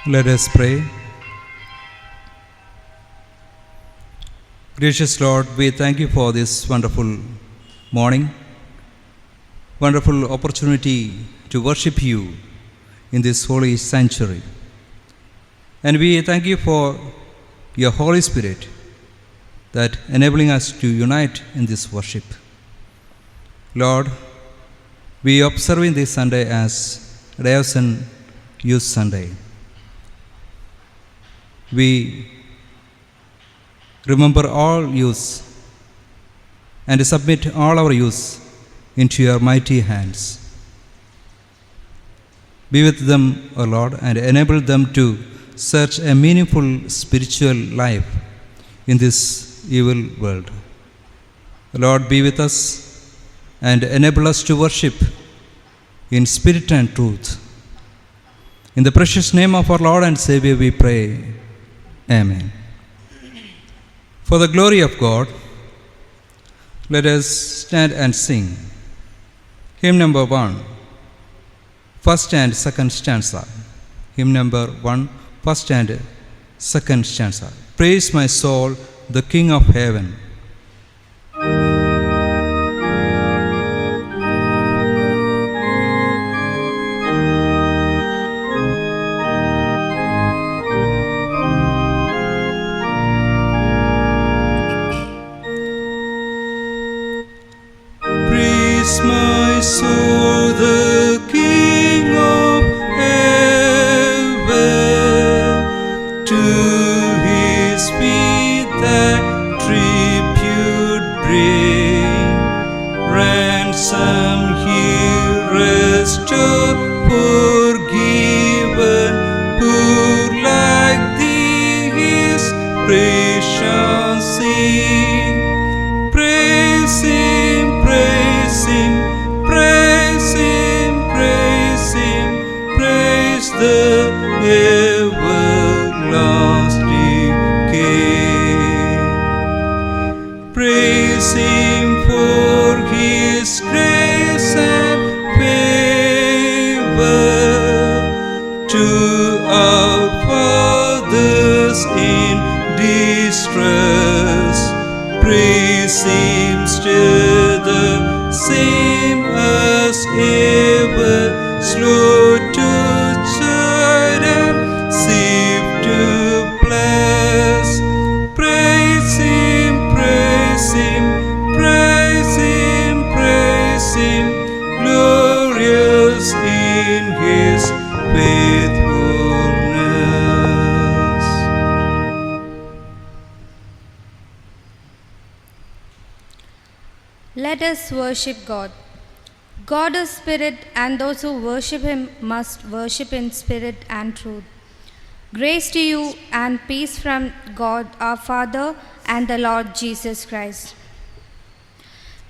Let us pray. Gracious Lord, we thank you for this wonderful morning, wonderful opportunity to worship you in this holy sanctuary. And we thank you for your Holy Spirit that enabling us to unite in this worship. Lord, we observing this Sunday as Diocesan Youth Sunday. We remember all youths and submit all our youths into your mighty hands. Be with them, O Lord, and enable them to search a meaningful spiritual life in this evil world. Lord, be with us and enable us to worship in spirit and truth. In the precious name of our Lord and Savior we pray. Amen. For the glory of God, let us stand and sing. Hymn number 1, first and second stanza. Hymn number 1, first and second stanza. Praise my soul, the King of heaven. My soul, the King of heaven, to his feet that tribute bring, ransom he restored, forgiven, who like thee his precious sing. Praise him, praise him, praise him, praise him, praise the everlasting King. Praise him for his grace and favor to our fathers in distress. Praise him still the same as ever, slow to chide and swift to bless. Praise him, praise him, praise him, praise him, glorious in his faithfulness. Let us worship God. God is spirit, and those who worship him must worship in spirit and truth. Grace to you and peace from God our Father and the Lord Jesus Christ.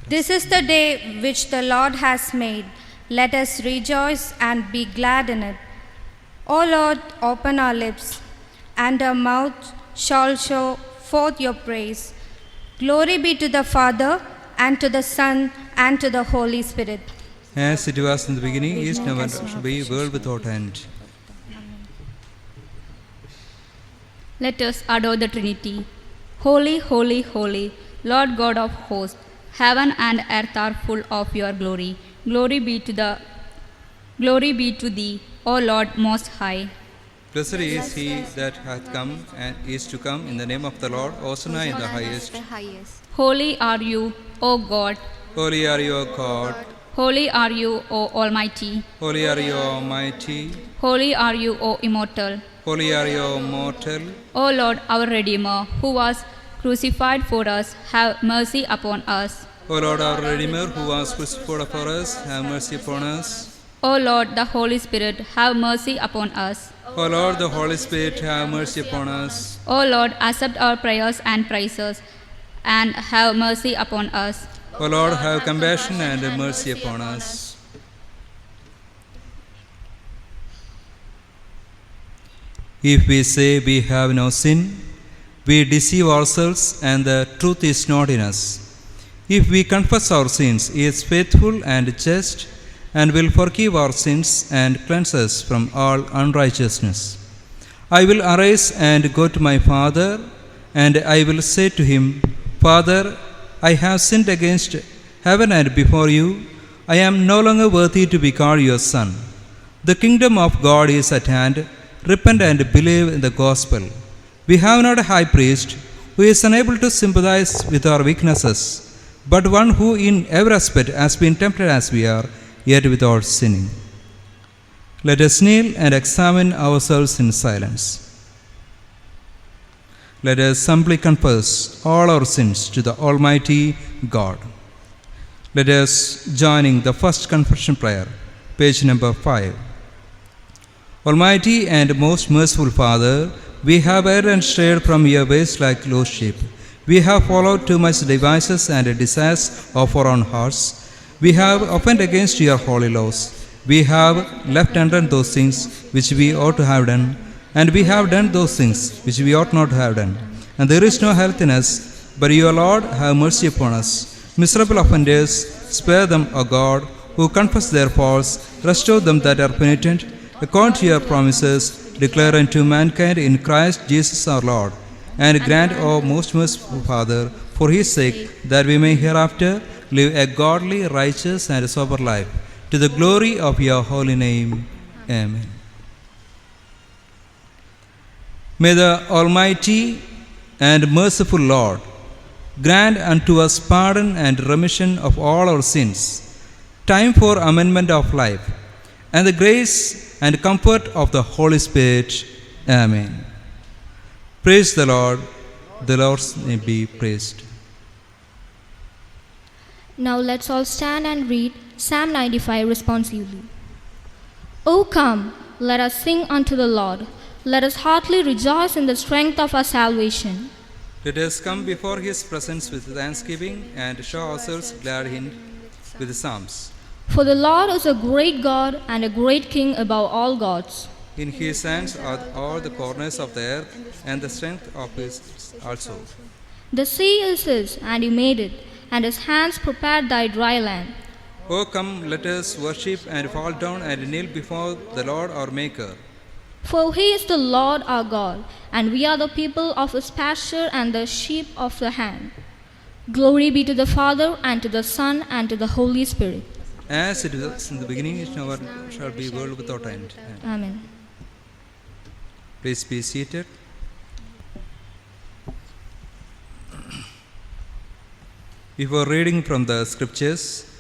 This is the day which the Lord has made. Let us rejoice and be glad in it. O Lord, open our lips, and our mouth shall show forth your praise. Glory be to the Father, and to the Son, and to the Holy Spirit. As it was in the beginning, is now, and shall be, world without end. Let us adore the Trinity. Holy, holy, holy, Lord God of hosts, heaven and earth are full of your glory. Glory be to thee, O Lord Most High. Blessed is he that hath come and is to come in the name of the Lord. Hosanna in the highest. Holy are you, O God. Holy are you, O God. Holy are you, O Almighty. Holy are you, Almighty. Holy are you, O Immortal. Holy are you, Mortal. O Lord, our Redeemer, who was crucified for us, have mercy upon us. O Lord, our Redeemer, who was crucified for us, have mercy upon us. O Lord, the Holy Spirit, have mercy upon us. O Lord, the Holy Spirit, have mercy upon us. O Lord, accept our prayers and praises, and have mercy upon us. O Lord, have compassion and mercy upon us. If we say we have no sin, we deceive ourselves and the truth is not in us. If we confess our sins, he is faithful and just and will forgive our sins and cleanse us from all unrighteousness. I will arise and go to my father, and I will say to him, Father, I have sinned against heaven and before you. I am no longer worthy to be called your son. The kingdom of God is at hand. Repent and believe in the gospel. We have not a high priest who is unable to sympathize with our weaknesses, but one who in every aspect has been tempted as we are, yet without sinning. Let us kneel and examine ourselves in silence. Let us humbly confess all our sins to the Almighty God. Let us join in the first confession prayer, page number 5. Almighty and most merciful Father, we have erred and strayed from your ways like lost sheep. We have followed too much devices and desires of our own hearts. We have offended against your holy laws. We have left undone those things which we ought to have done, and we have done those things which we ought not to have done. And there is no health in us, but your Lord have mercy upon us. Miserable offenders, spare them, O God, who confess their faults, restore them that are penitent, according to your promises, declare unto mankind in Christ Jesus our Lord, and grant, O most merciful Father, for his sake, that we may hereafter live a godly, righteous, and sober life, to the glory of your holy name. Amen. May the Almighty and merciful Lord grant unto us pardon and remission of all our sins, time for amendment of life, and the grace and comfort of the Holy Spirit. Amen. Praise the Lord. The Lord's name be praised. Now let's all stand and read Psalm 95 responsively. O come, let us sing unto the Lord. Let us heartily rejoice in the strength of our salvation. Let us come before his presence with thanksgiving and show ourselves glad in with psalms. For the Lord is a great God and a great King above all gods. In his hands are all the corners of the earth, and the strength of his also. The sea is his, and he made it, and his hands prepared thy dry land. O come, let us worship and fall down and kneel before the Lord our Maker. For he is the Lord our God, and we are the people of his pasture and the sheep of the hand. Glory be to the Father, and to the Son, and to the Holy Spirit. As it was in the beginning, it never shall be, world without end. Amen. Please be seated. Before reading from the scriptures,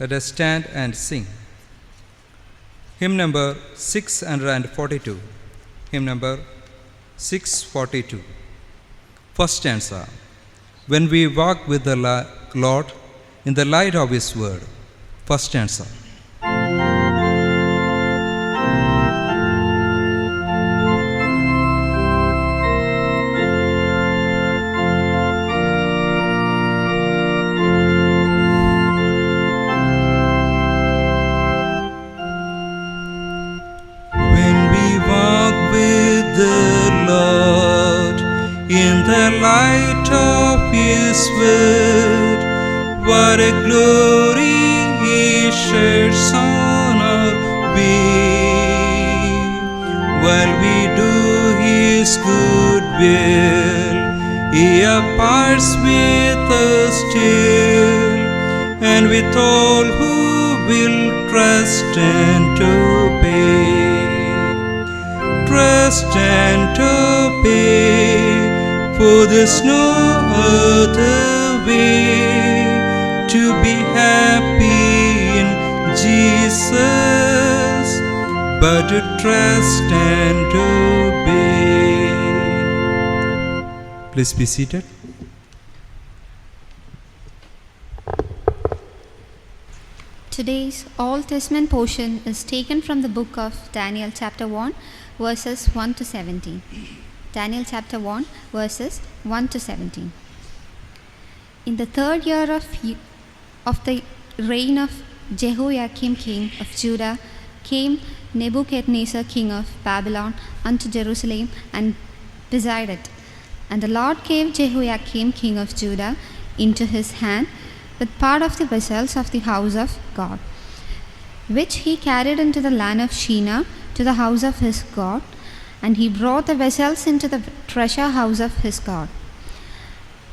let us stand and sing. Hymn number 642. Hymn number 642. First stanza. When we walk with the Lord in the light of his word. First stanza. Light of his word, what a glory he sheds on our way. While we do his good will, he abides with us still, and with all who will trust and obey. Trust and obey. For there's no other way to be happy in Jesus but to trust and obey. Please be seated. Today's Old Testament portion is taken from the book of Daniel chapter 1 verses 1 to 17. Daniel chapter 1 verses 1 to 17. In the third year of the reign of Jehoiakim king of Judah came Nebuchadnezzar king of Babylon unto Jerusalem and besieged it. And the Lord gave Jehoiakim king of Judah into his hand with part of the vessels of the house of God, which he carried into the land of Shinar to the house of his God, and he brought the vessels into the treasure house of his God.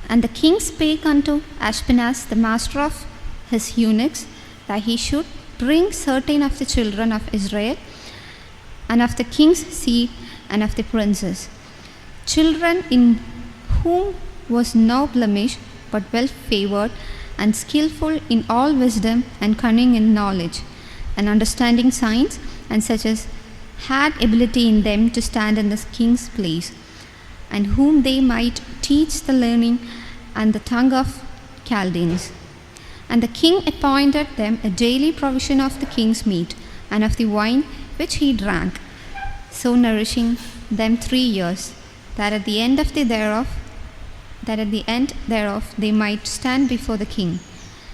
And the king spake unto Ashpenaz, the master of his eunuchs, that he should bring certain of the children of Israel, and of the king's seed, and of the princes, children in whom was no blemish, but well favored, and skillful in all wisdom, and cunning in knowledge, and understanding signs, and such as had ability in them to stand in the king's place, and whom they might teach the learning and the tongue of Chaldeans. And the king appointed them a daily provision of the king's meat, and of the wine which he drank, so nourishing them 3 years, that at the end thereof they might stand before the king.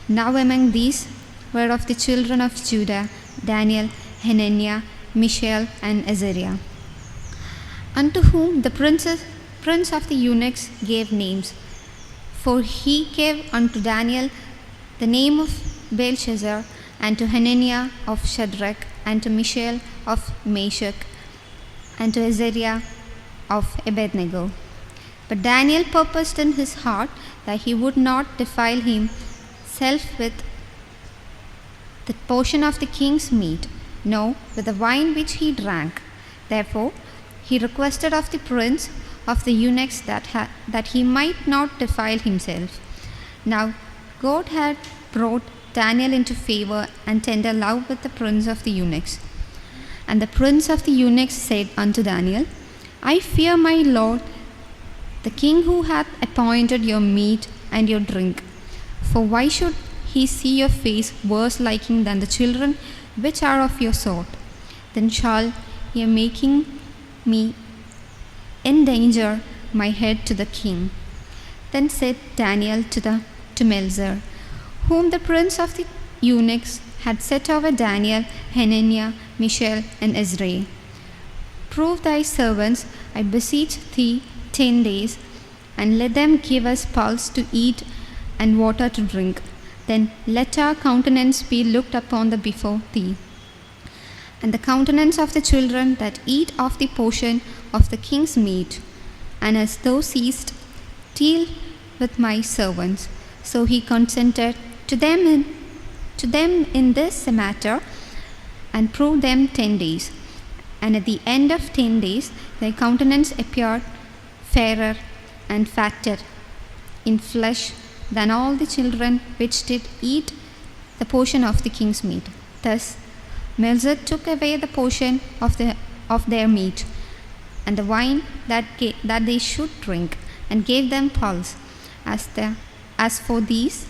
Now among these were of the children of Judah Daniel, Hananiah, Mishael, and Azariah, unto whom the prince of the eunuchs gave names. For he gave unto Daniel the name of Belshazzar, and to Hananiah of Shadrach, and to Mishael of Meshach, and to Azariah of Abednego. But Daniel purposed in his heart that he would not defile himself with the portion of the king's meat, no, with the wine which he drank. Therefore he requested of the prince of the eunuchs that he might not defile himself. Now God had brought Daniel into favor and tender love with the prince of the eunuchs. And the prince of the eunuchs said unto Daniel, I fear my lord, the king, who hath appointed your meat and your drink. For why should he see your face worse liking than the children which are of your sort? Then shall ye making me endanger my head to the king. Then said Daniel to Melzar, whom the prince of the eunuchs had set over Daniel, Hananiah, Mishael, and Azariah, prove thy servants, I beseech thee, 10 days, and let them give us pulse to eat and water to drink. Then let our countenance be looked upon before thee, and the countenance of the children that eat of the portion of the king's meat. And as thou seest, deal with my servants. So he consented to them in this matter, and proved them 10 days. And at the end of 10 days, their countenance appeared fairer and fatter in flesh than all the children which did eat the portion of the king's meat. Thus Melzar took away the portion of their meat, and the wine that they should drink, and gave them pulse. As for these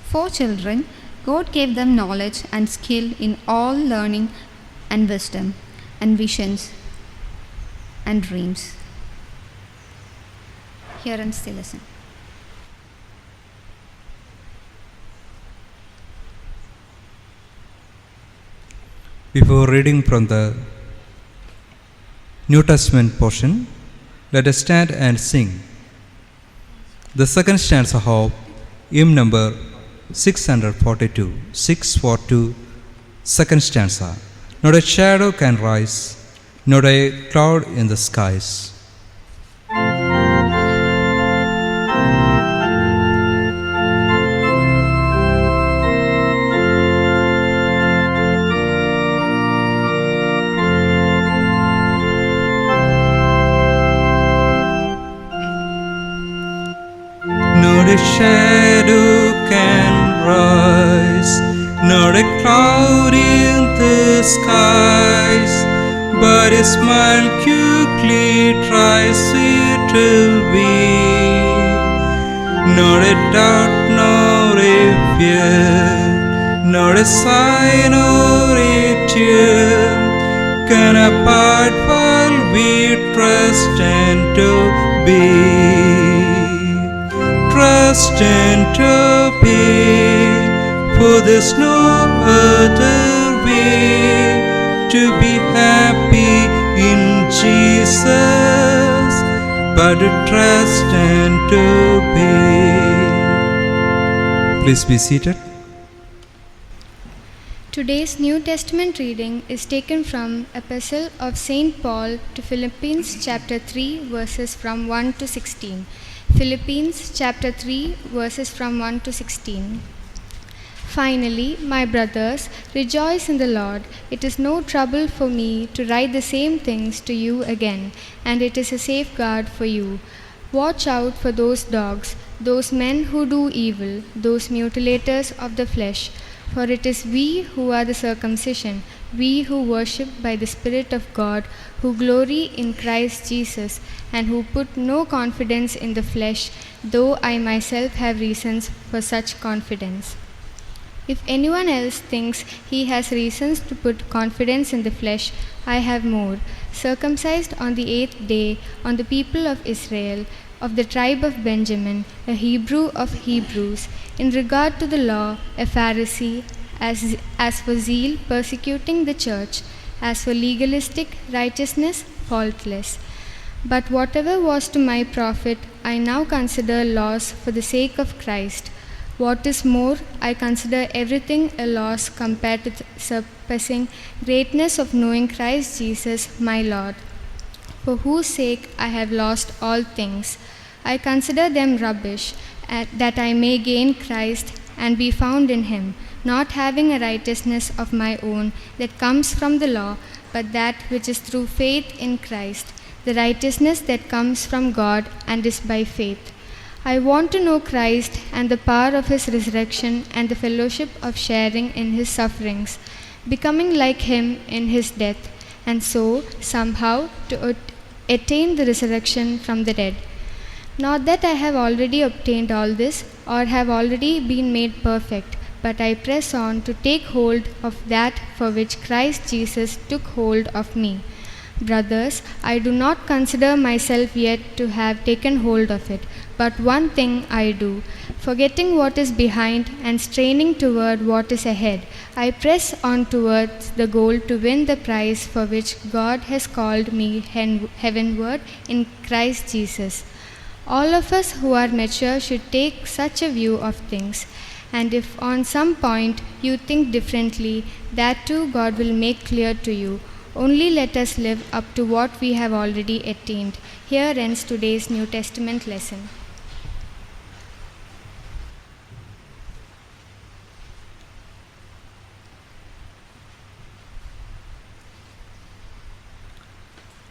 4 children, God gave them knowledge and skill in all learning and wisdom, and visions and dreams. Hear and still listen. Before reading from the New Testament portion, let us stand and sing the second stanza of hymn number 642, second stanza. Not a shadow can rise, not a cloud in the skies. Not a shadow can rise, not a cloud in the skies, but a smile quickly tries it away. Not a doubt, nor a fear, nor a sign or a tear can apart while we trust and obey. Trust and obey, for there's no other way to be happy in Jesus but to trust and obey. Please be seated. Today's New Testament reading is taken from Epistle of St. Paul to Philippians chapter 3 verses from 1 to 16. Philippians chapter 3 verses from 1 to 16. Finally, my brothers, rejoice in the Lord. It is no trouble for me to write the same things to you again, and it is a safeguard for you. Watch out for those dogs, those men who do evil, those mutilators of the flesh. For it is we who are the circumcision, we who worship by the Spirit of God, who glory in Christ Jesus, and who put no confidence in the flesh, though I myself have reasons for such confidence. If anyone else thinks he has reasons to put confidence in the flesh, I have more. Circumcised on the 8th day, on the people of Israel, of the tribe of Benjamin, a Hebrew of Hebrews, in regard to the law, a Pharisee, as for zeal, persecuting the church, as for legalistic righteousness, faultless. But whatever was to my profit, I now consider loss for the sake of Christ. What is more, I consider everything a loss compared to the surpassing greatness of knowing Christ Jesus my Lord, for whose sake I have lost all things. I consider them rubbish, that I may gain Christ and be found in him, not having a righteousness of my own that comes from the law, but that which is through faith in Christ, the righteousness that comes from God and is by faith. I want to know Christ and the power of his resurrection and the fellowship of sharing in his sufferings, becoming like him in his death, and so somehow to attain the resurrection from the dead. Not that I have already obtained all this or have already been made perfect, but I press on to take hold of that for which Christ Jesus took hold of me. Brothers, I do not consider myself yet to have taken hold of it, but one thing I do, forgetting what is behind and straining toward what is ahead, I press on towards the goal to win the prize for which God has called me heavenward in Christ Jesus. All of us who are mature should take such a view of things, and if on some point you think differently, that too God will make clear to you. Only let us live up to what we have already attained. Here ends today's New Testament lesson.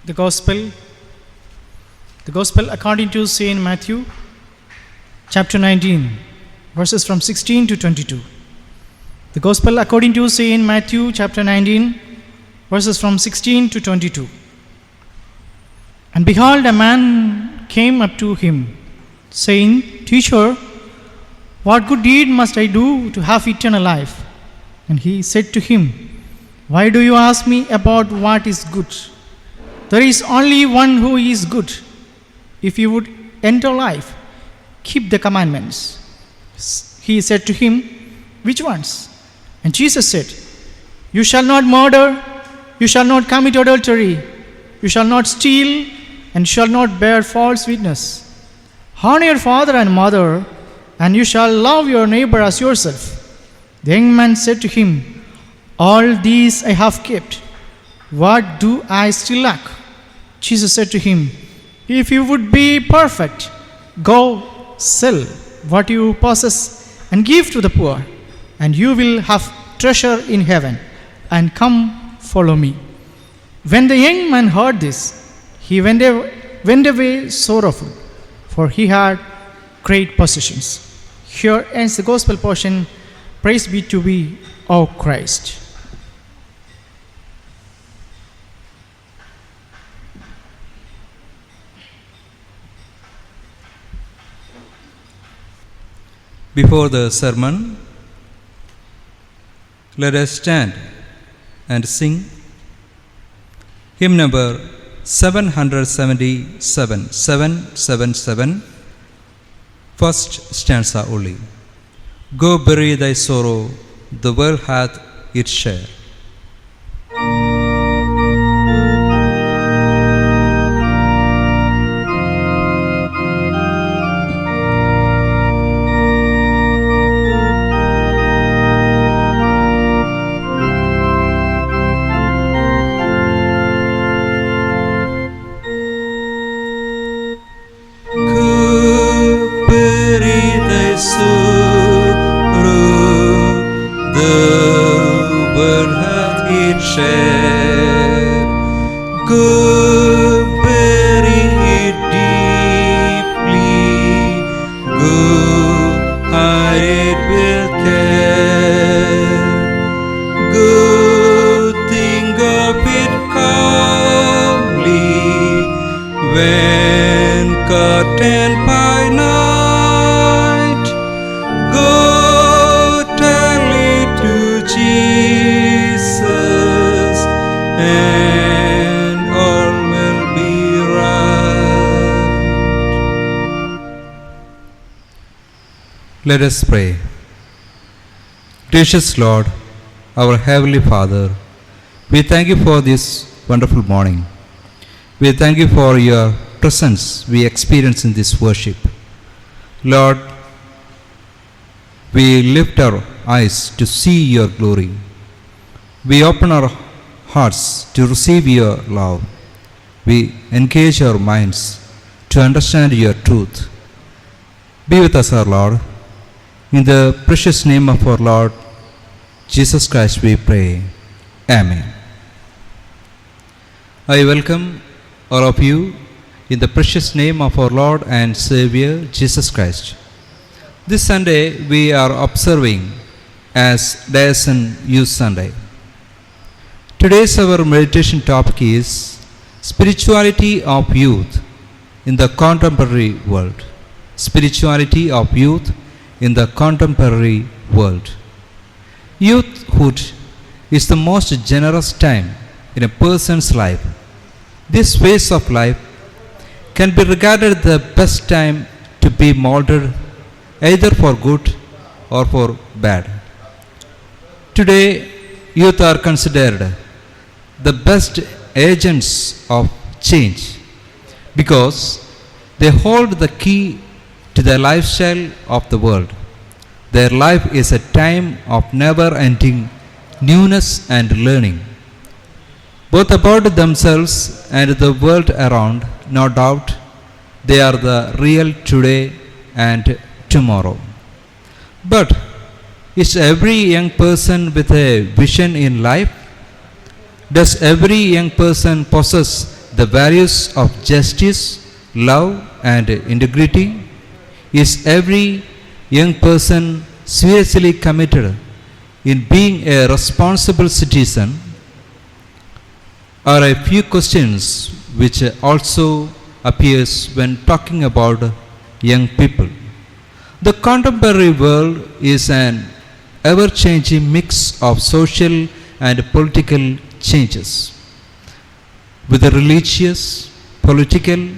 The Gospel according to St. Matthew, chapter 19, verses from 16 to 22. The Gospel according to St. Matthew, chapter 19, verses from 16 to 22. And behold, a man came up to him, saying, Teacher, what good deed must I do to have eternal life? And he said to him, Why do you ask me about what is good? There is only one who is good. If you would enter life, keep the commandments. He said to him, Which ones? And Jesus said, You shall not murder, you shall not commit adultery, you shall not steal, and shall not bear false witness. Honor your father and mother, and you shall love your neighbor as yourself. The young man said to him, All these I have kept. What do I still lack? Jesus said to him, If you would be perfect, go sell what you possess and give to the poor, and you will have treasure in heaven, and come follow me. When the young man heard this, he went away sorrowful, for he had great possessions. Here ends the Gospel portion. Praise be to thee, O Christ. Before the sermon, let us stand and sing hymn number 777, first stanza only. Go bury thy sorrow, the world hath its share. Let us pray. Gracious Lord, our Heavenly Father, we thank you for this wonderful morning. We thank you for your presence we experience in this worship. Lord, we lift our eyes to see your glory. We open our hearts to receive your love. We engage our minds to understand your truth. Be with us, our Lord. In the precious name of our Lord Jesus Christ we pray. Amen. I welcome all of you in the precious name of our Lord and Savior Jesus Christ. This Sunday we are observing as Diocesan Youth Sunday. Today's our meditation topic is Spirituality of Youth in the Contemporary World. Spirituality of Youth in the Contemporary World. Youthhood is the most generous time in a person's life. This phase of life can be regarded the best time to be molded either for good or for bad. Today, youth are considered the best agents of change because they hold the key to the lifestyle of the world. Their life is a time of never-ending newness and learning, both about themselves and the world around. No doubt, they are the real today and tomorrow. But is every young person with a vision in life? Does every young person possess the values of justice, love, and integrity? Is every young person seriously committed in being a responsible citizen? Are a few questions which also appears when talking about young people. The contemporary world is an ever-changing mix of social and political changes, with the religious, political,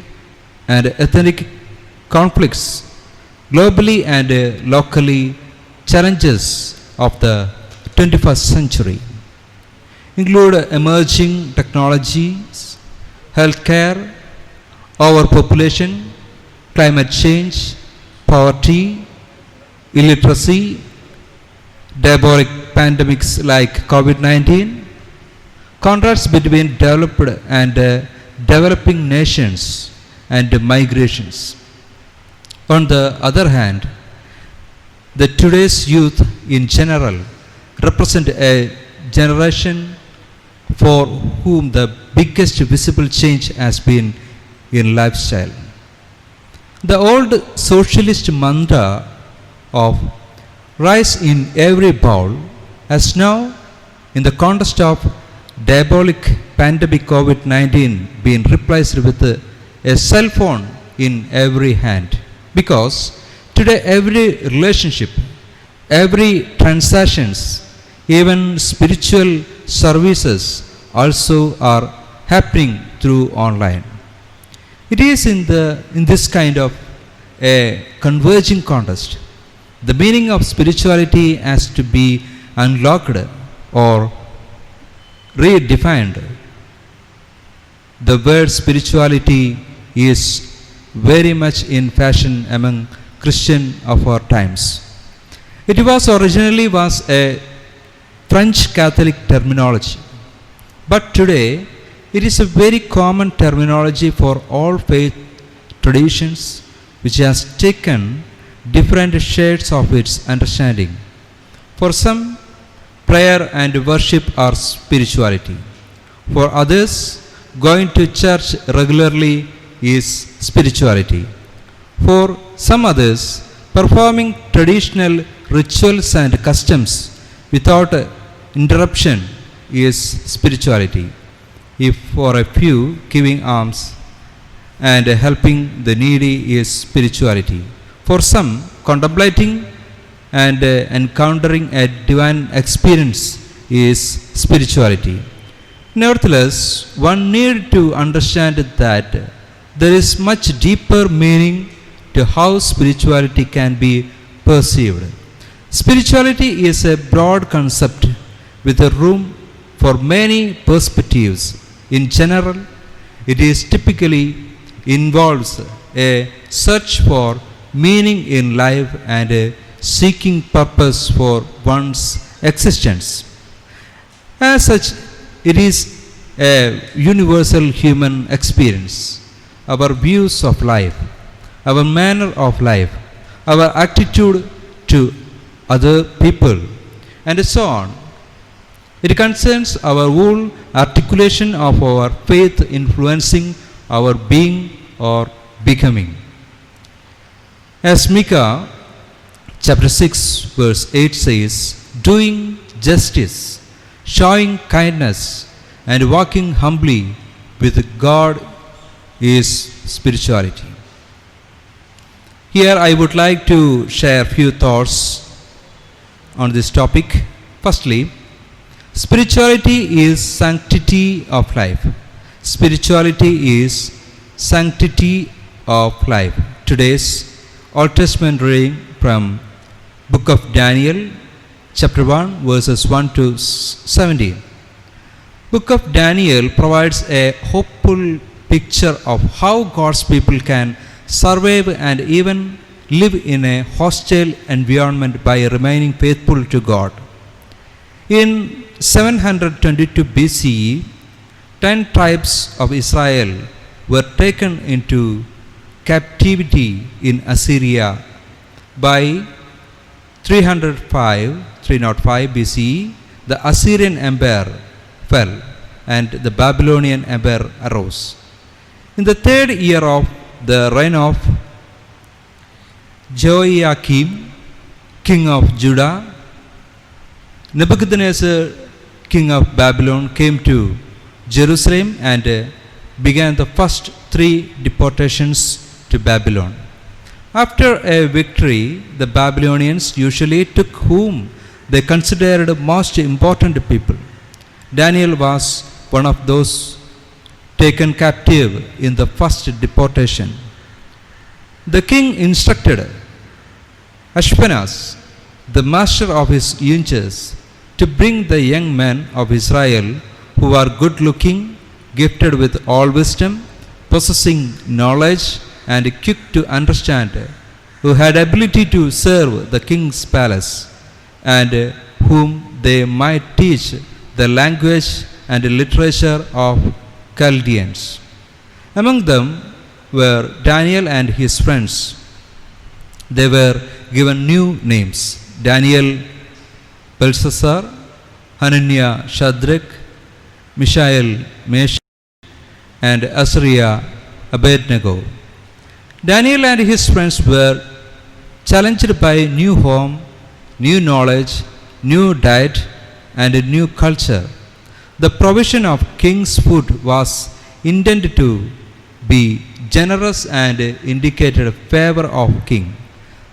and ethnic conflicts globally and locally, challenges of the 21st century include emerging technologies, healthcare, overpopulation, climate change, poverty, illiteracy, diabolic pandemics like COVID-19, contrasts between developed and developing nations, and migrations. On the other hand, the today's youth in general represent a generation for whom the biggest visible change has been in lifestyle. The old socialist mantra of rice in every bowl has now, in the context of diabolic pandemic COVID-19, been replaced with a cell phone in every hand. Because today every relationship, every transactions, even spiritual services also are happening through online. It is in this kind of a converging context, the meaning of spirituality has to be unlocked or redefined. The word spirituality is very much in fashion among Christians of our times. It was originally a French Catholic terminology, but today it is a very common terminology for all faith traditions, which has taken different shades of its understanding. For some, prayer and worship are spirituality. For others, going to church regularly is spirituality. For some others, performing traditional rituals and customs without interruption is spirituality. If for a few, giving alms and helping the needy is spirituality. For some, contemplating and encountering a divine experience is spirituality. Nevertheless, one need to understand that there is much deeper meaning to how spirituality can be perceived. Spirituality is a broad concept with a room for many perspectives. In general, it is typically involves a search for meaning in life and a seeking purpose for one's existence. As such, it is a universal human experience. Our views of life, our manner of life, our attitude to other people, and so on. It concerns our whole articulation of our faith influencing our being or becoming. As Micah chapter 6 verse 8 says, doing justice, showing kindness, and walking humbly with God is spirituality. Here I would like to share few thoughts on this topic. Firstly, spirituality is sanctity of life. Spirituality is sanctity of life. Today's Old Testament reading from Book of Daniel, chapter 1, verses 1 to 17. Book of Daniel provides a hopeful picture of how God's people can survive and even live in a hostile environment by remaining faithful to God. In 722 BCE, 10 tribes of Israel were taken into captivity in Assyria. By 305 BCE, the Assyrian Empire fell and the Babylonian Empire arose. In the third year of the reign of Jehoiakim, king of Judah, Nebuchadnezzar, king of Babylon, came to Jerusalem and began the first 3 deportations to Babylon. After a victory, the Babylonians usually took whom they considered most important people. Daniel was one of those taken captive in the first deportation. The king instructed Ashpenaz, the master of his eunuchs, to bring the young men of Israel who are good looking, gifted with all wisdom, possessing knowledge, and quick to understand, who had ability to serve the king's palace, and whom they might teach the language and literature of Chaldeans. Among them were Daniel and his friends. They were given new names: Daniel, Belshazzar, Hananiah, Shadrach, Mishael, Meshach, and Azariah, Abednego. Daniel and his friends were challenged by new home, new knowledge, new diet, and a new culture. The provision of king's food was intended to be generous and indicated favor of king.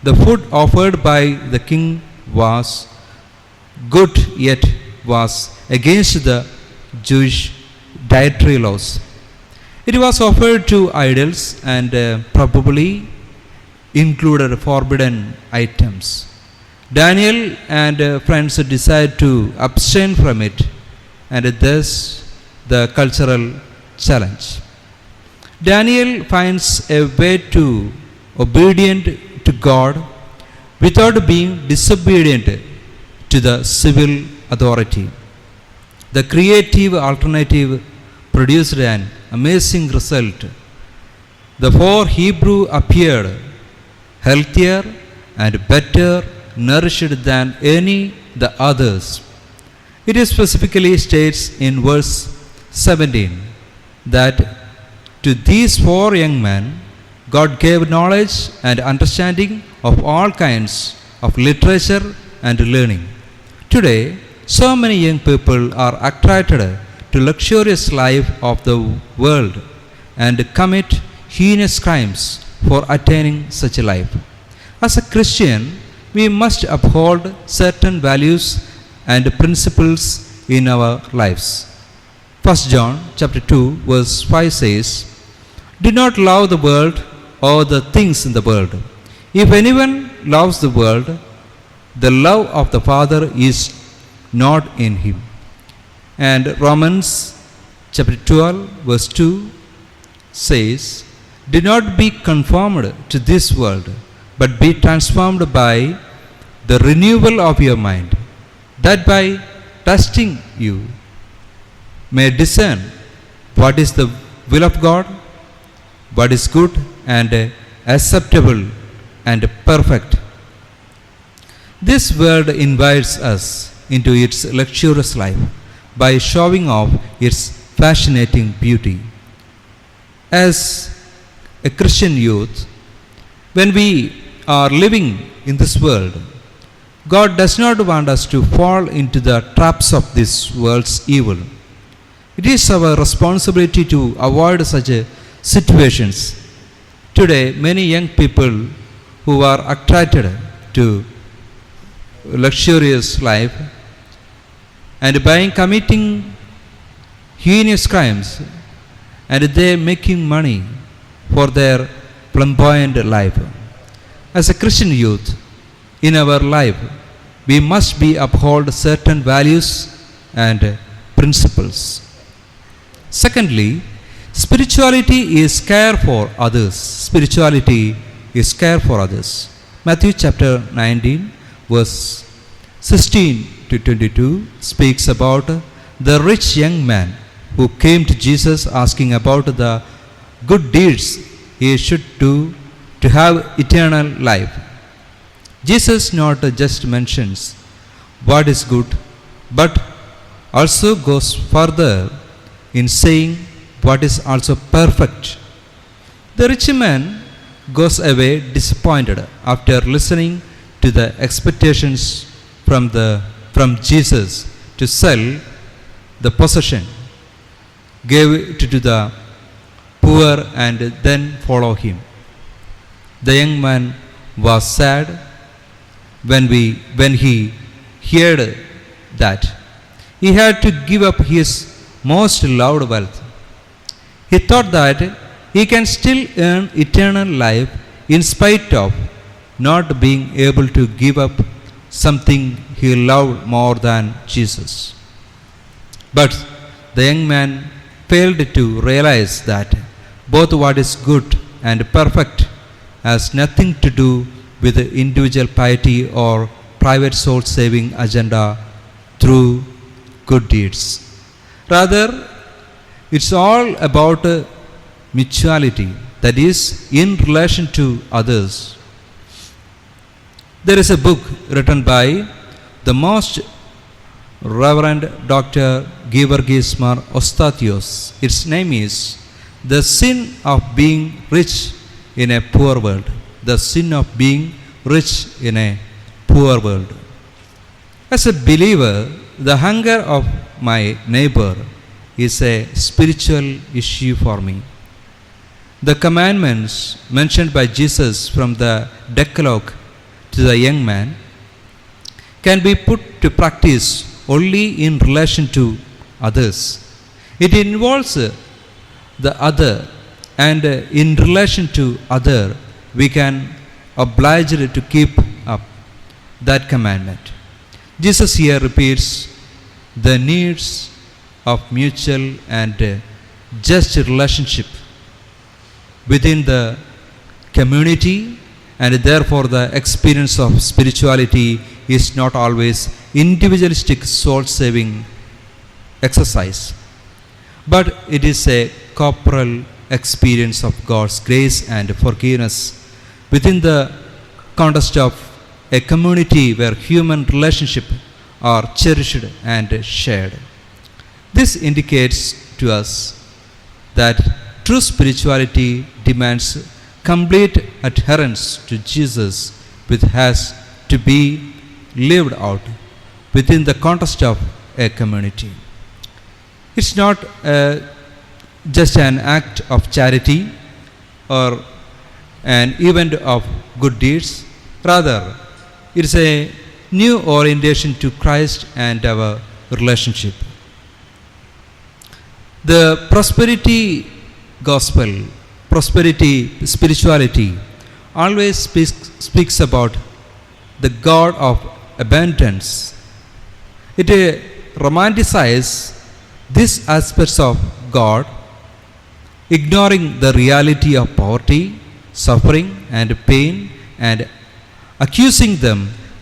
The food offered by the king was good, yet was against the Jewish dietary laws. It was offered to idols and probably included forbidden items. Daniel and friends decided to abstain from it, and thus the cultural challenge. Daniel finds a way to obedient to God without being disobedient to the civil authority. The creative alternative produced an amazing result. The 4 Hebrew appeared healthier and better nourished than any the others. It specifically states in verse 17 that to these 4 young men God gave knowledge and understanding of all kinds of literature and learning. Today, so many young people are attracted to luxurious life of the world and commit heinous crimes for attaining such a life. As a Christian, we must uphold certain values and principles in our lives. 1 John chapter 2 verse 5 says, "Do not love the world or the things in the world. If anyone loves the world, the love of the Father is not in him. And Romans chapter 12 verse 2 says, do not be conformed to this world, but be transformed by the renewal of your mind, that by testing you may discern what is the will of God, what is good and acceptable and perfect. This world invites us into its luxurious life by showing off its fascinating beauty. As a Christian youth, when we are living in this world, God does not want us to fall into the traps of this world's evil. It is our responsibility to avoid such situations. Today, many young people who are attracted to luxurious life and by committing heinous crimes, and they making money for their flamboyant life. As a Christian youth, in our life, we must be uphold certain values and principles. Secondly, spirituality is care for others. Spirituality is care for others. Matthew chapter 19 verse 16 to 22 speaks about the rich young man who came to Jesus asking about the good deeds he should do to have eternal life. Jesus not just mentions what is good, but also goes further in saying what is also perfect. The rich man goes away disappointed after listening to the expectations from Jesus to sell the possession, gave it to the poor and then follow him. The young man was sad when he heard that he had to give up his most loved wealth. He thought that he can still earn eternal life in spite of not being able to give up something he loved more than Jesus. But the young man failed to realize that both what is good and perfect has nothing to do with individual piety or private soul-saving agenda through good deeds. Rather, it's all about mutuality, that is, in relation to others. There is a book written by the most Reverend Dr. Georgios Mar Ostatios. Its name is The Sin of Being Rich in a Poor World. The Sin of Being Rich in a Poor World. As a believer, the hunger of my neighbor is a spiritual issue for me. The commandments mentioned by Jesus from the Decalogue to the young man can be put to practice only in relation to others. It involves the other, and in relation to other, we can oblige to keep up that commandment. Jesus here repeats the needs of mutual and just relationship within the community, and therefore the experience of spirituality is not always individualistic soul-saving exercise, but it is a corporal experience of God's grace and forgiveness within the context of a community where human relationships are cherished and shared. This indicates to us that true spirituality demands complete adherence to Jesus, which has to be lived out within the context of a community. It's not just an act of charity or an event of good deeds. Rather, it's a new orientation to Christ and our relationship. The prosperity gospel, prosperity spirituality always speaks about the God of abundance. It romanticizes these aspects of God, ignoring the reality of poverty, suffering, and pain, and accusing them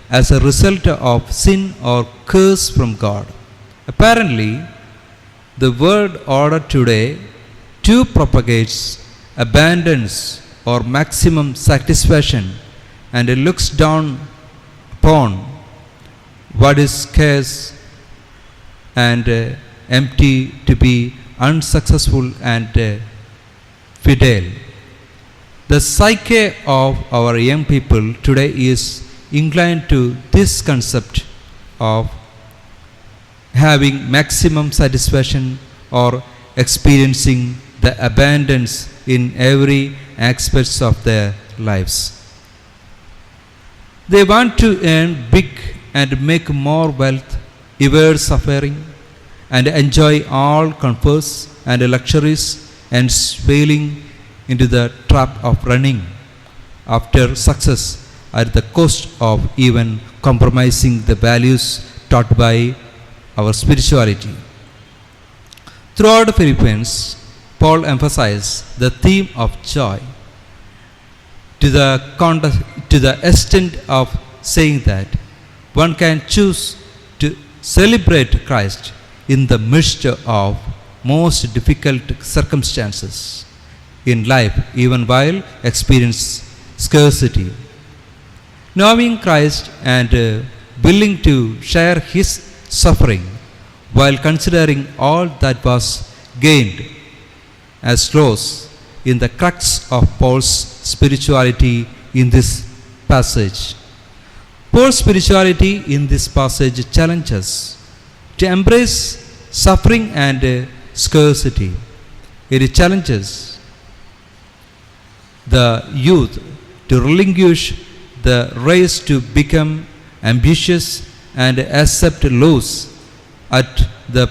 as a result of sin or curse from God. Apparently, the world order today too propagates abundance or maximum satisfaction and looks down upon what is scarce and empty to be unsuccessful and fidel. The psyche of our young people today is inclined to this concept of having maximum satisfaction or experiencing the abundance in every aspect of their lives. They want to earn big and make more wealth, evade suffering, and enjoy all comforts and luxuries, and falling into the trap of running after success at the cost of even compromising the values taught by our spirituality. Throughout Philippians, Paul emphasized the theme of joy to the extent of saying that one can choose to celebrate Christ in the midst of most difficult circumstances in life, even while experiencing scarcity. Knowing Christ and willing to share his suffering while considering all that was gained as loss in the crux of Paul's spirituality in this passage. Paul's spirituality in this passage challenges to embrace suffering and scarcity. It challenges the youth to relinquish the race to become ambitious and accept loss at the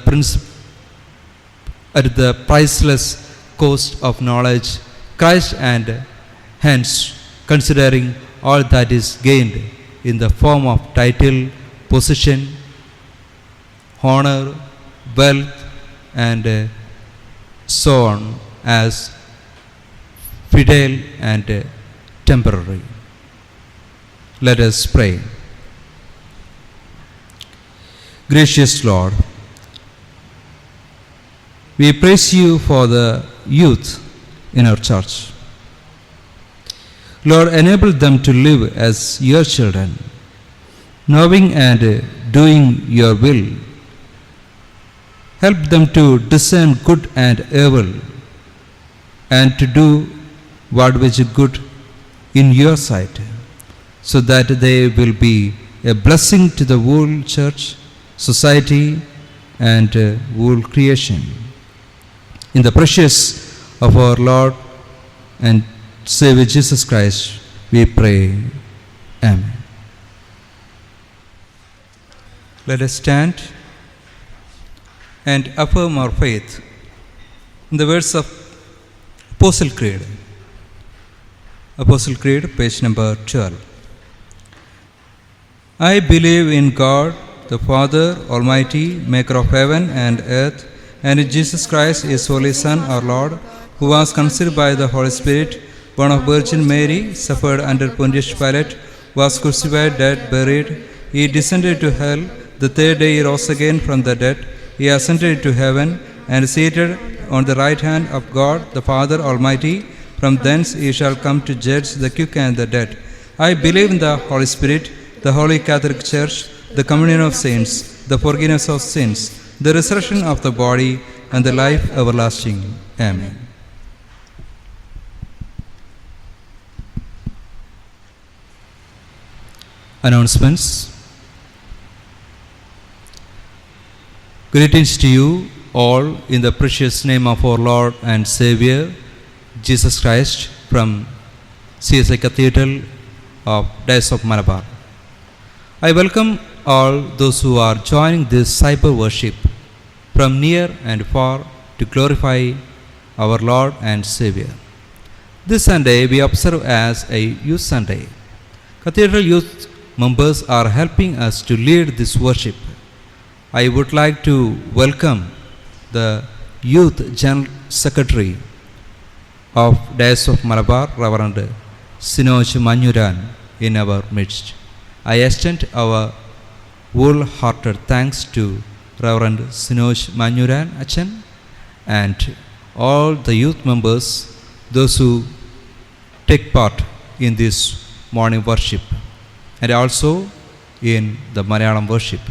priceless cost of knowledge Christ, and hence considering all that is gained in the form of title, position, honor, wealth, and so on as fidel and temporary. Let us pray. Gracious Lord, we praise you for the youth in our church. Lord, enable them to live as your children, knowing and doing your will. Help them to discern good and evil, and to do what which is good in your sight, so that they will be a blessing to the whole church, society, and whole creation. In the precious of our Lord and Savior Jesus Christ, we pray. Amen. Let us stand and affirm our faith in the words of Apostle Creed. Apostle Creed, page number 12. I believe in God, the Father Almighty, maker of heaven and earth, and in Jesus Christ, his holy Son, our Lord, who was conceived by the Holy Spirit, born of Virgin Mary, suffered under Pontius Pilate, was crucified, dead, buried. He descended to hell. The third day he rose again from the dead. He ascended to heaven and seated on the right hand of God, the Father Almighty. From thence he shall come to judge the quick and the dead. I believe in the Holy Spirit, the Holy Catholic Church, the communion of saints, the forgiveness of sins, the resurrection of the body, and the life everlasting. Amen. Announcements. Greetings to you all in the precious name of our Lord and Savior, Jesus Christ, from CSI Cathedral of Diocese of Malabar. I welcome all those who are joining this cyber worship from near and far to glorify our Lord and Savior. This Sunday we observe as a Youth Sunday. Cathedral Youth members are helping us to lead this worship. I would like to welcome the Youth General Secretary of Diocese of Malabar, Reverend Sinoj Manyuran, in our midst. I extend our wholehearted thanks to Reverend Sinoj Manyuran Achan and all the youth members, those who take part in this morning worship and also in the Malayalam worship.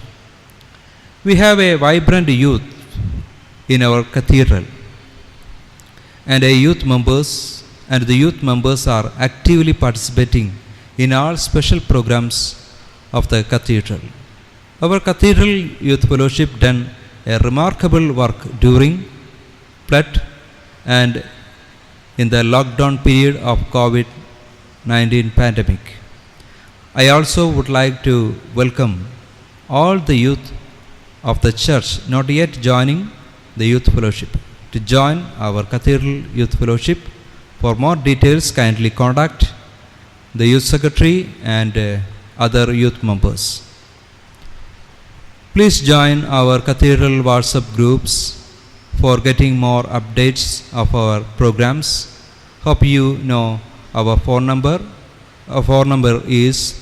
We have a vibrant youth in our cathedral, and the youth members are actively participating in all special programs of the cathedral. Our cathedral youth fellowship done a remarkable work during flood and in the lockdown period of COVID-19 pandemic. I also would like to welcome all the youth of the church not yet joining the youth fellowship to join our cathedral youth fellowship. For more details, kindly contact the youth secretary and other youth members. Please join our cathedral WhatsApp groups for getting more updates of our programs. Hope you know our phone number. Our phone number is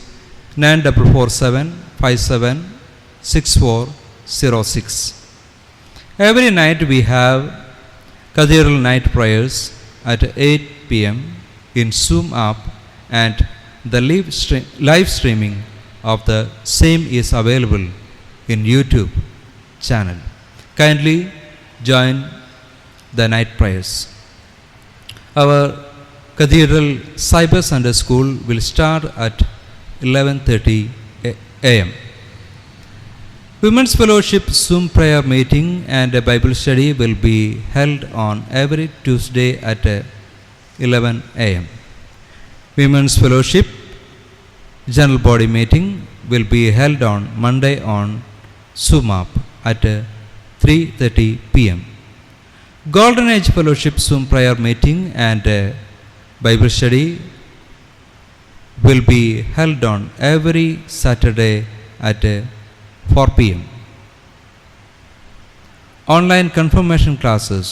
9447576406. Every night we have cathedral night prayers at 8 p.m. in Zoom app, and the live streaming of the same is available in YouTube channel. Kindly join the night prayers. Our Cathedral Cyber Sunday School will start at 11:30 a.m. Women's Fellowship Zoom prayer meeting and a Bible study will be held on every Tuesday at 11 a.m. Women's Fellowship General Body meeting will be held on Monday on Zoom app at 3:30 p.m. Golden Age Fellowship Zoom prayer meeting and Bible study will be held on every Saturday at 4 p.m. Online confirmation classes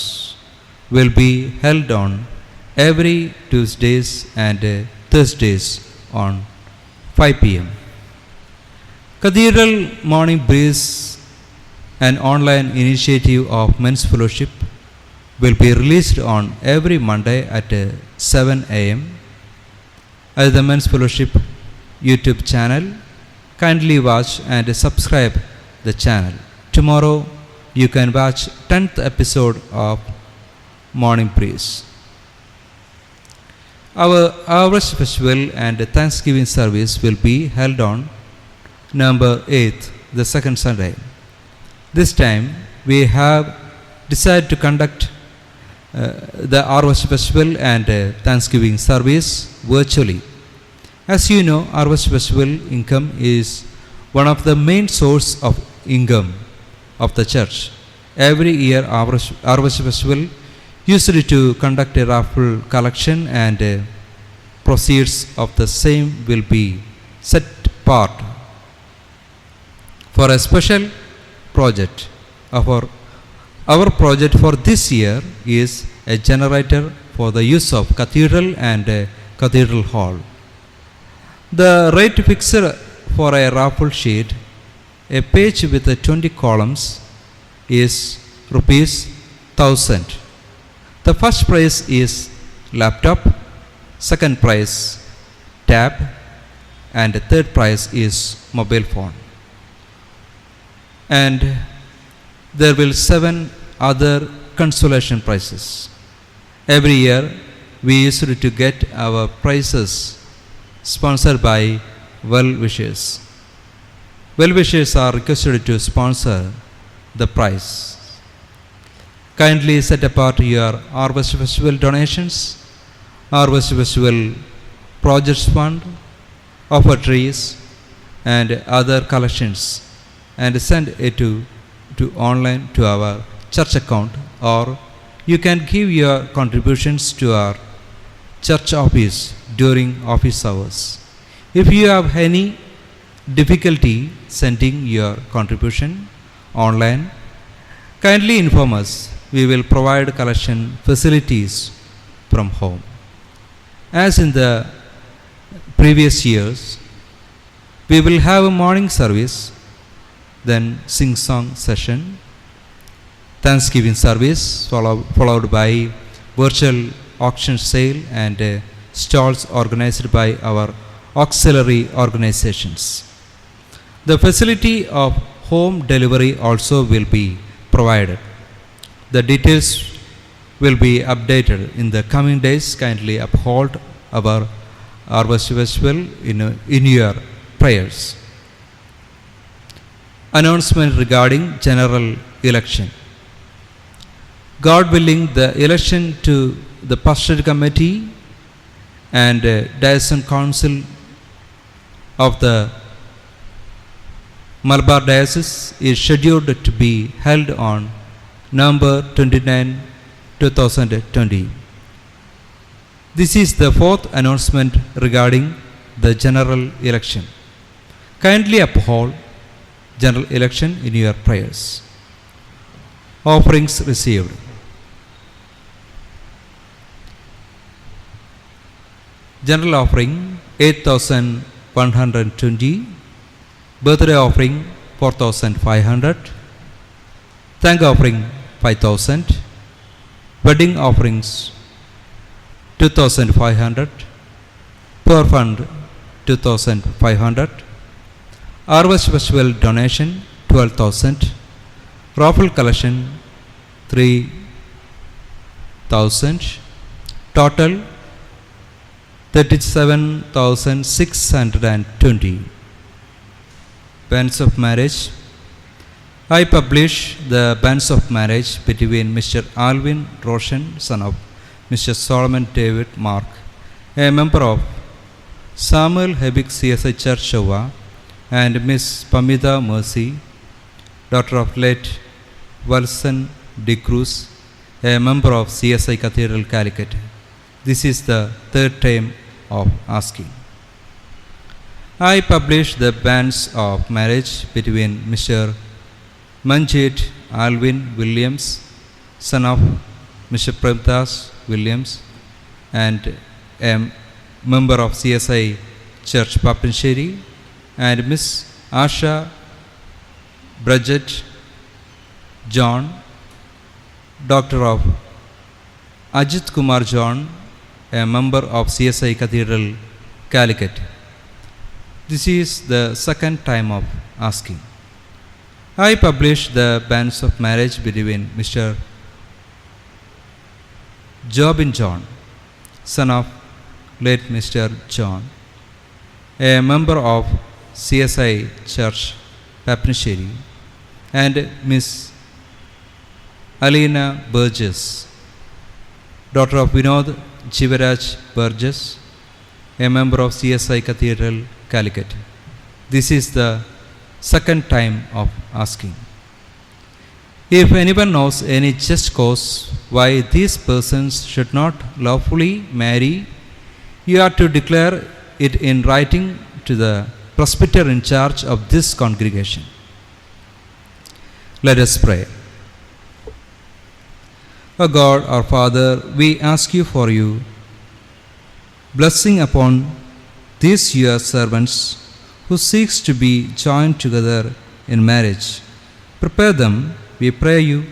will be held on every Tuesdays and Thursdays on 5 p.m. Cathedral Morning Breeze, an online initiative of Men's Fellowship, will be released on every Monday at 7 a.m. as the Men's Fellowship YouTube channel. Kindly watch and subscribe the channel. Tomorrow you can watch 10th episode of Morning Breeze. Our Harvest Festival and Thanksgiving service will be held on November 8th, the second Sunday. This time we have decided to conduct the Harvest Festival and Thanksgiving service virtually. As you know, Harvest Festival income is one of the main source of income of the church. Every year Harvest Festival used to conduct a raffle collection, and proceeds of the same will be set apart for a special project. Our project for this year is a generator for the use of cathedral and cathedral hall. The rate fixed for a raffle sheet, a page with 20 columns, is rupees 1,000. The first prize is laptop, second prize tab, and the third prize is mobile phone. And there will 7 other consolation prizes. Every year we used to get our prizes sponsored by well-wishers. Well-wishers are requested to sponsor the prize. Kindly set apart your Harvest Festival donations, Harvest Festival Projects Fund, offertories, and other collections, and send it to online to our church account, or you can give your contributions to our church office during office hours. If you have any difficulty sending your contribution online, kindly inform us. We will provide collection facilities from home. As in the previous years, we will have a morning service, then sing-song session, Thanksgiving service, followed by virtual auction sale and stalls organized by our auxiliary organizations. The facility of home delivery also will be provided. The details will be updated in the coming days. Kindly uphold our Harvest Festival in your prayers. Announcement regarding general election. God willing, the election to the pastoral committee and diocesan council of the Malabar Diocese is scheduled to be held on November 29, 2020. This is the fourth announcement regarding the general election. Kindly uphold general election in your prayers. Offerings received. General offering 8,120, birthday offering 4,500, thank offering 5,000, wedding offerings 2,500, poor fund 2,500, Harvest Festival donation 12,000, raffle collection 3,000, total 37,620. Banns of marriage. I publish the banns of marriage between Mr. Alvin Roshan, son of Mr. Solomon David Mark, a member of Samuel Hebig CSI Church Showa, and Miss Pamida Mercy, daughter of late Wilson De Cruz, a member of CSI Cathedral Calicut. This is the third time of asking. I publish the banns of marriage between Mr. Manjit Alvin Williams, son of Mr. Premdas Williams, and a member of CSI Church Papancheri, and Miss Asha Bridget John, daughter of Ajit Kumar John, a member of CSI Cathedral Calicut. This is the second time of asking. I publish the banns of marriage between Mr. Jobin John, son of late Mr. John, a member of CSI Church Papancheri, and Miss Alina Burgess, daughter of Vinod Jivaraj Burgess, a member of CSI Cathedral Calicut. This is the second time of asking. If anyone knows any just cause why these persons should not lawfully marry, you are to declare it in writing to the presbyter in charge of this congregation. Let us pray. O God, our Father, we ask you for your blessing upon these your servants who seeks to be joined together in marriage. Prepare them, we pray you,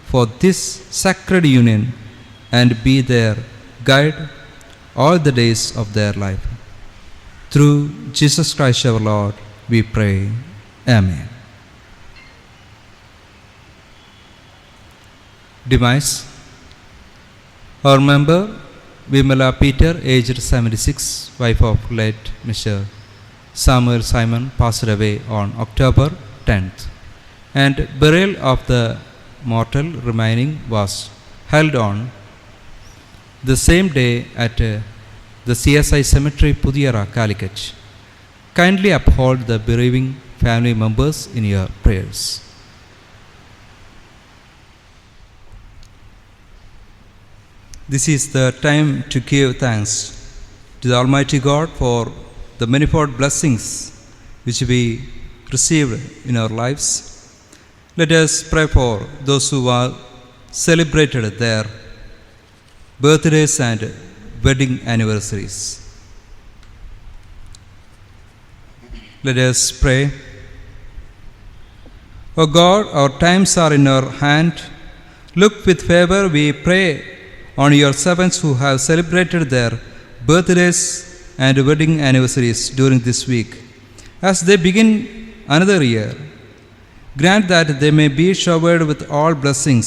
for this sacred union and be their guide all the days of their life. Through Jesus Christ our Lord, we pray. Amen. Demise. Our member Vimala Peter, aged 76, wife of late Mr. Samuel Simon, passed away on October 10th, and burial of the mortal remaining was held on the same day at the CSI Cemetery, Pudiyara, Calicut. Kindly uphold the bereaving family members in your prayers. This is the time to give thanks to the Almighty God for the manifold blessings which we received in our lives. Let us pray for those who are celebrated their birthdays and wedding anniversaries. Let us pray. O God, our times are in your hand. Look with favor, we pray, on your servants who have celebrated their birthdays and wedding anniversaries during this week. As they begin another year, grant that they may be showered with all blessings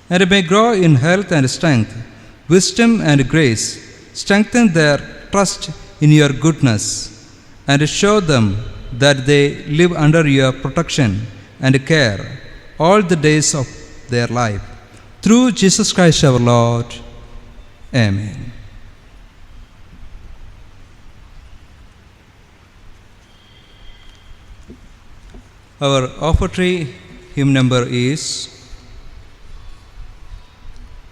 and may grow in health and strength, wisdom and grace. Strengthen their trust in your goodness and show them that they live under your protection and care all the days of their life. Through Jesus Christ our Lord. Amen. Our offertory hymn number is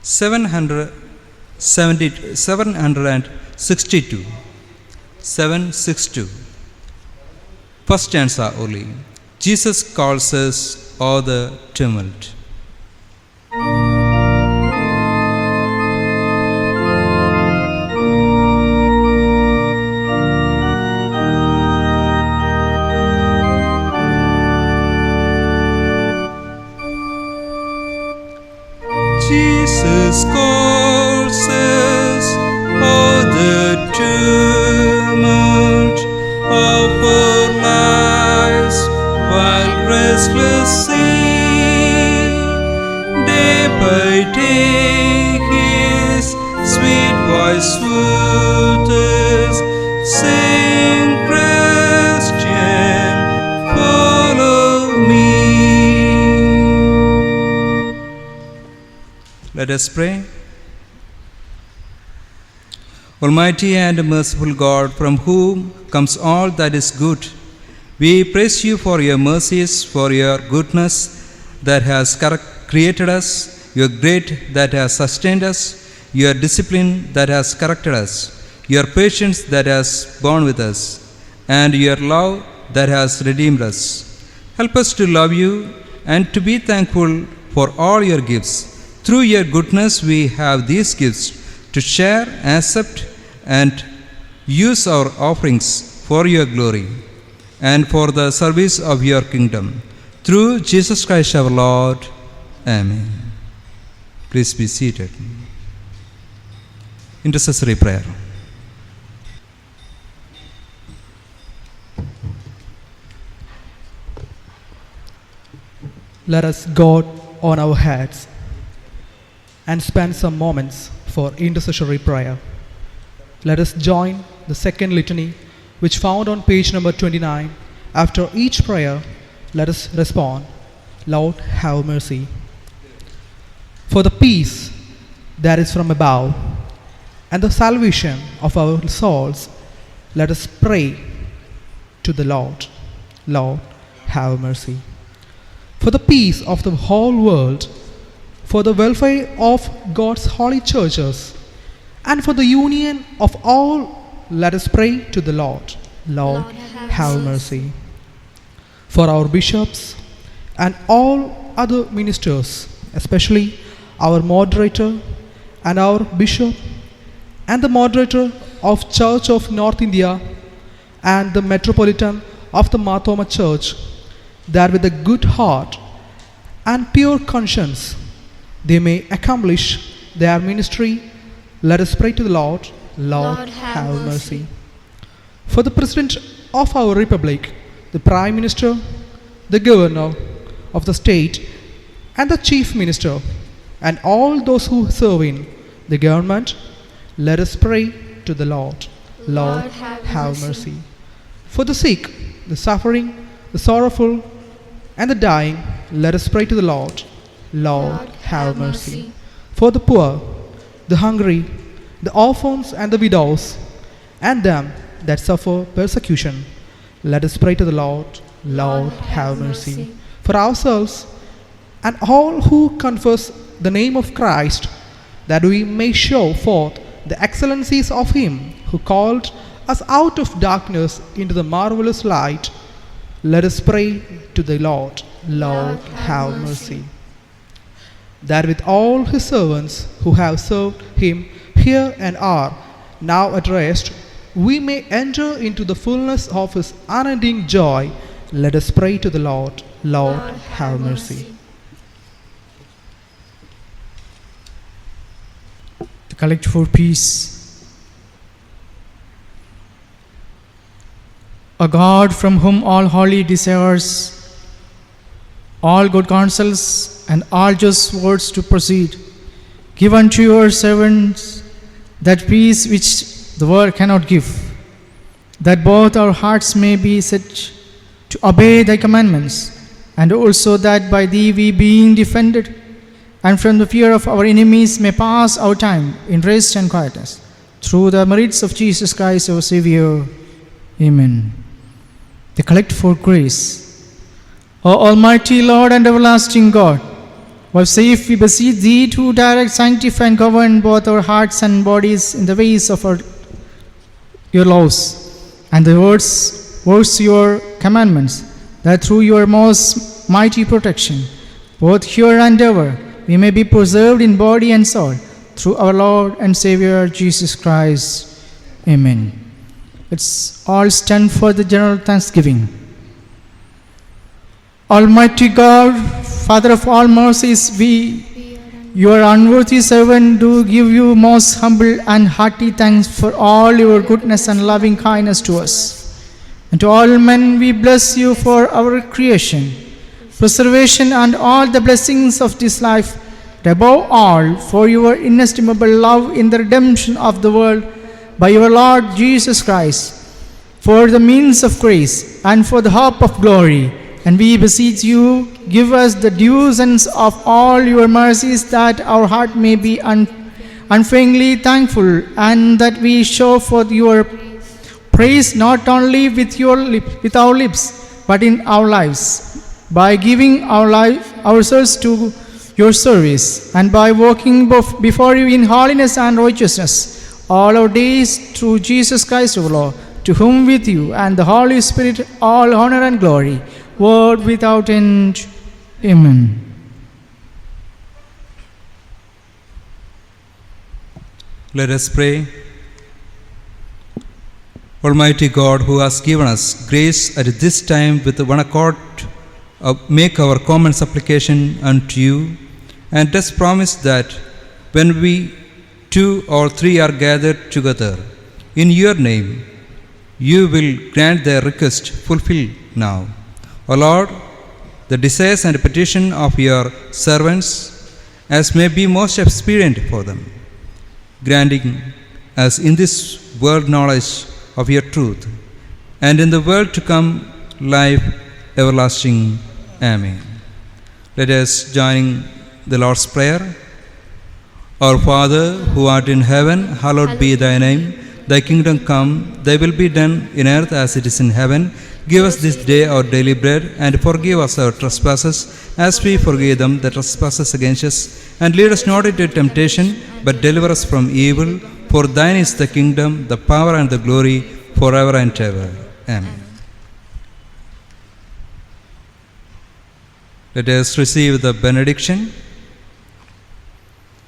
762. 762. First stanza only. Jesus calls us o'er the tumult. Jesus calls us o'er the tumult of our lives, while restless sea, day by day His sweet voice soothes, saying, Christian, follow me. Let us pray. Almighty and merciful God, from whom comes all that is good, we praise you for your mercies, for your goodness that has created us, your grace that has sustained us, your discipline that has corrected us, your patience that has borne with us, and your love that has redeemed us. Help us to love you and to be thankful for all your gifts. Through your goodness we have these gifts to share, accept, and use our offerings for your glory and for the service of your kingdom. Through Jesus Christ our Lord. Amen. Please be seated. Intercessory prayer. Let us God on our heads and spend some moments for intercessory prayer. Let us join the second litany, which found on page number 29. After each prayer, let us respond, Lord, have mercy. For the peace that is from above and the salvation of our souls, let us pray to the Lord, Lord, have mercy. For the peace of the whole world, for the welfare of God's holy churches, and for the union of all, let us pray to the Lord. Lord, have mercy. For our bishops and all other ministers, especially our moderator and our bishop and the moderator of Church of North India and the Metropolitan of the Marthoma Church, that with a good heart and pure conscience they may accomplish their ministry, let us pray to the Lord. Lord, have mercy. For the President of our Republic, the Prime Minister, the Governor of the State, and the Chief Minister, and all those who serve in the government, let us pray to the Lord. Lord, have mercy. For the sick, the suffering, the sorrowful, and the dying, let us pray to the Lord. Lord, have mercy. For the poor, the hungry, the orphans and the widows, and them that suffer persecution, let us pray to the Lord. Lord, have mercy. For ourselves and all who confess the name of Christ, that we may show forth the excellencies of Him who called us out of darkness into the marvelous light, Let us pray to the Lord. Lord, have mercy. That with all his servants who have served him here and are now at rest, we may enter into the fullness of his unending joy. Let us pray to the Lord. Lord, have mercy. To collect for peace. O God, from whom all holy desires, all good counsels, and all just words to proceed, give unto your servants that peace which the world cannot give, that both our hearts may be set to obey thy commandments, and also that by thee we, being defended and from the fear of our enemies, may pass our time in rest and quietness, through the merits of Jesus Christ our Savior. Amen. They collect for grace. O Almighty Lord and everlasting God, vouchsafe, we beseech thee, to direct, sanctify, and govern both our hearts and bodies in the ways of your laws, and the words your commandments, that through your most mighty protection, both here and ever, we may be preserved in body and soul, through our Lord and Savior Jesus Christ. Amen. Let's all stand for the general thanksgiving. Almighty God, Father of all mercies, we, your unworthy servant, do give you most humble and hearty thanks for all your goodness and loving kindness to us. And to all men we bless you for our creation, preservation, and all the blessings of this life, and above all for your inestimable love in the redemption of the world by your Lord Jesus Christ, for the means of grace and for the hope of glory. And we beseech you, give us the due sense of all your mercies, that our heart may be unfeignedly thankful, and that we show forth your praise not only with our lips, but in our lives, by giving ourselves to your service, and by walking before you in holiness and righteousness all our days, through Jesus Christ our Lord, to whom with you and the Holy Spirit all honor and glory, world without end. Amen. Let us pray. Almighty God, who has given us grace at this time with one accord, make our common supplication unto you, and thus promise that when we 2 or 3 are gathered together in your name, you will grant their request fulfilled now. O Lord, the desires and petition of your servants, as may be most expedient for them, granting us in this world knowledge of your truth, and in the world to come life everlasting. Amen. Let us join the Lord's Prayer. Our Father, who art in heaven, hallowed be thy name. Thy kingdom come, thy will be done in earth as it is in heaven. Give us this day our daily bread, and forgive us our trespasses, as we forgive them that trespass against us. And lead us not into temptation, but deliver us from evil. For thine is the kingdom, the power, and the glory, forever and ever. Amen. Let us receive the benediction.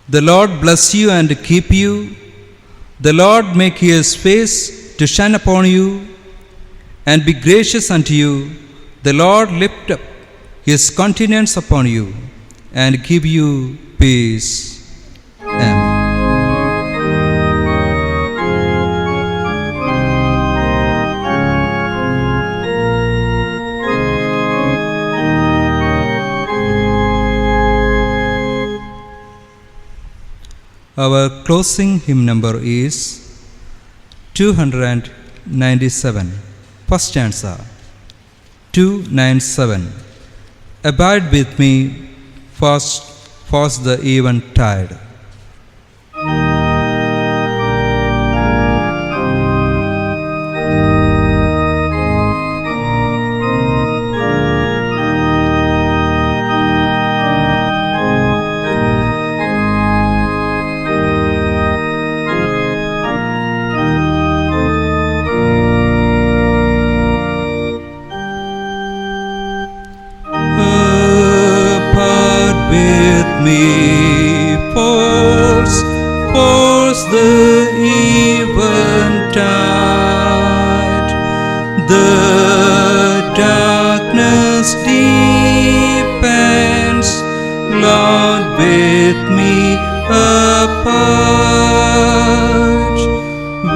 The Lord bless you and keep you. The Lord make his face to shine upon you and be gracious unto you. The Lord lift up his countenance upon you and give you peace. Amen. Our closing hymn number is 297. First stanza, 297. Abide with me, fast the eventide. with me apart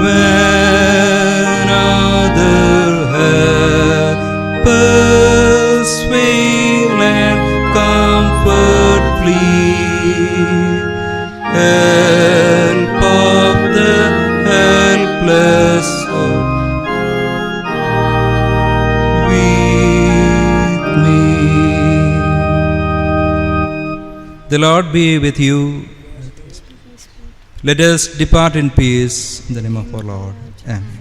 when other helpers fail and comfort flee. Help of the helpless soul with me. The Lord be with you. Let us depart in peace in the name of our Lord. Amen.